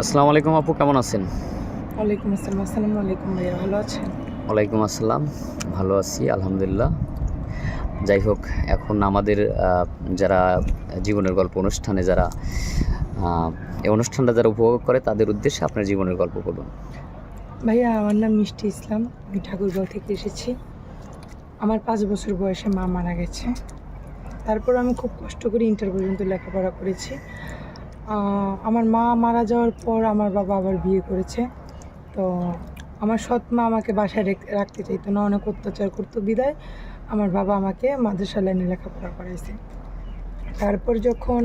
আসসালামু আলাইকুম আপু, কেমন আছেন? ওয়ালাইকুম আসসালাম। আসসালামু আলাইকুম ভাইয়া, ভালো আছেন? ওয়ালাইকুম আসসালাম, ভালো আছি আলহামদুলিল্লাহ। যাই হোক, এখন আমাদের যারা জীবনের গল্প অনুষ্ঠানে যারা এই অনুষ্ঠানটা যারা উপভোগ করে তাদের উদ্দেশ্যে আপনার জীবনের গল্প বলুন। ভাইয়া, আমার নাম মিষ্টি ইসলাম। আমি ঠাকুরগাঁও থেকে এসেছি। আমার 5 বছর বয়সে মা মারা গেছে। তারপর আমি খুব কষ্ট করে ইন্টার পর্যন্ত লেখাপড়া করেছি। আমার মা মারা যাওয়ার পর আমার বাবা আবার বিয়ে করেছে। তো আমার সৎ মা আমাকে বাসায় রাখতে চাইতো না, অনেক অত্যাচার করতো বিদায় আমার বাবা আমাকে মাদ্রাসা লাইনে লেখাপড়া করাইছে। তারপর যখন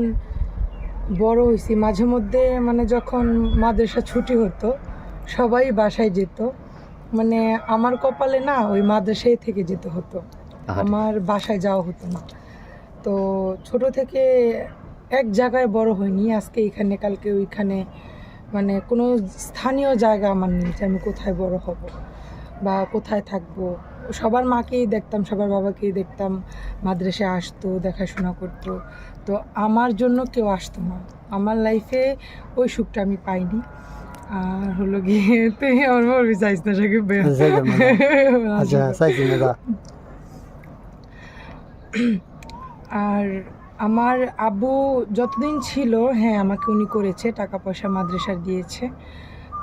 বড় হয়েছি, মাঝে মধ্যে যখন মাদ্রাসা ছুটি হতো সবাই বাসায় যেত, আমার কপালে না ওই মাদ্রাসায় থেকে যেতে হতো, আমার বাসায় যাওয়া হতো না। তো ছোট থেকে এক জায়গায় বড় হয়নি, আজকে এখানে কালকে ওইখানে, কোনো স্থানীয় জায়গা আমার নেই যে আমি কোথায় বড় হব বা কোথায় থাকবো। সবার মাকেই দেখতাম, সবার বাবাকেই দেখতাম, মাদ্রাসায় আসতো, দেখাশোনা করতো। তো আমার জন্য কেউ আসতো না, আমার লাইফে ওই সুখটা আমি পাইনি। আর হলো গিয়ে তুই আমার বলবি চাইস না সাকিব আর আমার আব্বু যতদিন ছিল, হ্যাঁ আমাকে উনি করেছে, টাকা পয়সা মাদ্রাসার দিয়েছে।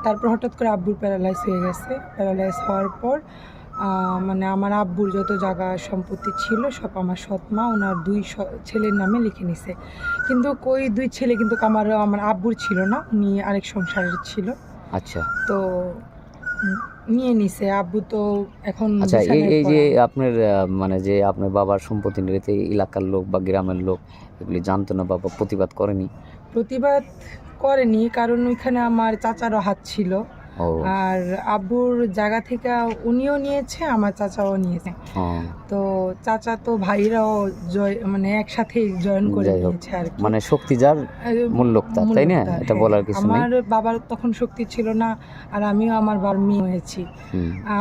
তারপর হঠাৎ করে আব্বুর প্যারালাইজ হয়ে গেছে। প্যারালাইজ হওয়ার পর আমার আব্বুর যত জায়গা সম্পত্তি ছিল সব আমার সৎ মা ওনার 2 ছেলের নামে লিখে নিছে। কিন্তু ওই 2 ছেলে কিন্তু আমার আব্বুর ছিল না, উনি আরেক সংসারের ছিল। আচ্ছা, তো নিয়ে নিছে আব্বু। তো এখন আচ্ছা, এই যে আপনার যে আপনার বাবার সম্পত্তি নিতে এলাকার লোক বা গ্রামের লোক এগুলি জানতো না, বাবা প্রতিবাদ করেনি? প্রতিবাদ করেনি, কারণ ওইখানে আমার চাচারও হাত ছিল। আর আব্বুর জায়গা থেকে উনিও নিয়েছে, আমার চাচাও নিয়েছে। তো চাচা তো ভাইরাও একসাথে জয়েন করে নিয়েছে আর কি। শক্তি যার মূল্য তার, তাই না? এটা বলার কিছু নেই। আমার বাবার তখন শক্তি ছিল না, আর আমিও আমার বাবার মেয়ে হয়েছি।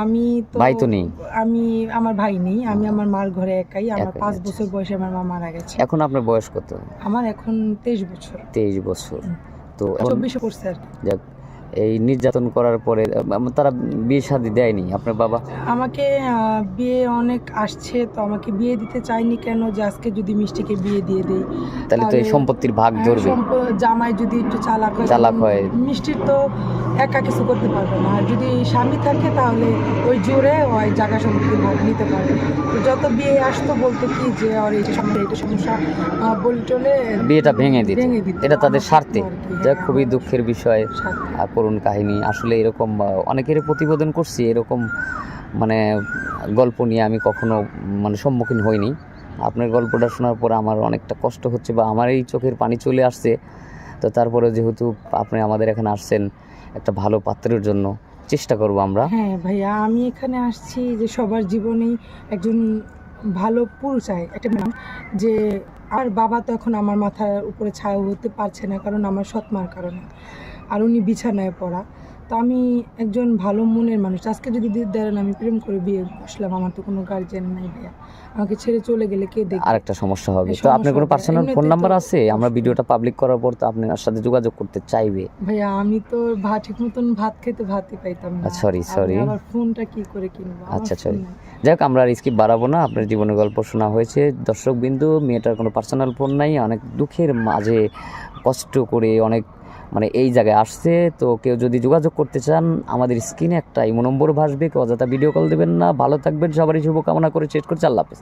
আমি তো ভাই তো নেই? আমি আমার ভাই নেই, আমি আমার মার ঘরে একাই। আমার 5 বছর বয়সে আমার মা মারা গেছে। এখন আপনার বয়স কত? আমার এখন 23 বছর। 23 বছর। তো 24 করছে আর কি। যাক, এই নির্যাতন করার পরে তারা বিয়ে শাদী দেয়নি আপনার বাবা? আমাকে বিয়ে অনেক আসছে, তো আমাকে বিয়ে দিতে চাইনি কেন, যে আজকে যদি মিষ্টিকে বিয়ে দিয়ে দেই তাহলে তো এই সম্পত্তির ভাগ ধরবে। জামাই যদি একটু চালাক হয়, মিষ্টির তো একা কিছু করতে পারবে না। আর যদি স্বামী থাকে তাহলে ওই জোরে ওই জায়গা সম্পত্তির ভাগ নিতে পারবে। তো যত বিয়ে আসতো বলতো কি যে আর এই সমস্যা বলি টলে বিয়েটা ভেঙে দিত, এটা তাদের স্বার্থে। যা খুবই দুঃখের বিষয়, করুণ কাহিনী। আসলে এরকম অনেকের প্রতিবেদন করছি, এরকম গল্প নিয়ে আমি কখনো সম্মুখীন হইনি। আপনার গল্পটা শোনার পর আমার অনেকটা কষ্ট হচ্ছে, বা আমার এই চোখের পানি চলে আসছে। তো তারপরে যেহেতু আপনি আমাদের এখানে আসছেন একটা ভালো পাত্রের জন্য, চেষ্টা করব আমরা। হ্যাঁ ভাইয়া, আমি এখানে আসছি যে সবার জীবনেই একজন ভালো পুরুষ চাই, একটা যে আর বাবা তো এখন আমার মাথার উপরে ছায়া হতে পারছে না, কারণ আমার সৎ মার কারণে, আর উনি বিছানায় পড়া। তো আমি একজন ভালো মনের মানুষ। আজকে যদি ধরেন আমি প্রেম করে বিয়ে বসলাম, আমার তো কোনো গার্জিয়ান নাই ভাইয়া, আমাকে ছেড়ে চলে গেলে কে দেখবে? আরেকটা সমস্যা হবে। তো আপনার কোনো পার্সোনাল ফোন নাম্বার আছে? আমরা ভিডিওটা পাবলিক করার পর তো আপনার সাথে যোগাযোগ করতে চাইবে। ভাইয়া আমি তো ঠিক মতন ভাত খেতে ভাতই পাইতাম না। সরি আবার ফোনটা কি করে কিনবো? আচ্ছা, সরি। যাই হোক, আমরা আর স্কিপ বাড়াবো না। আপনার জীবনের গল্প শোনা হয়েছে। দর্শক বিন্দু, মেয়েটার কোনো পার্সোনাল ফোন নাই, অনেক দুঃখের মাঝে কষ্ট করে অনেক এই জায়গায় আসছে। তো কেউ যদি যোগাযোগ করতে চান, আমাদের স্ক্রিনে একটা ইমো নম্বর ভাসবে, কেউ অযথা ভিডিও কল দেবেন না। ভালো থাকবেন, সবারই শুভকামনা করে শেষ করছি। আল্লাহ হাফেজ।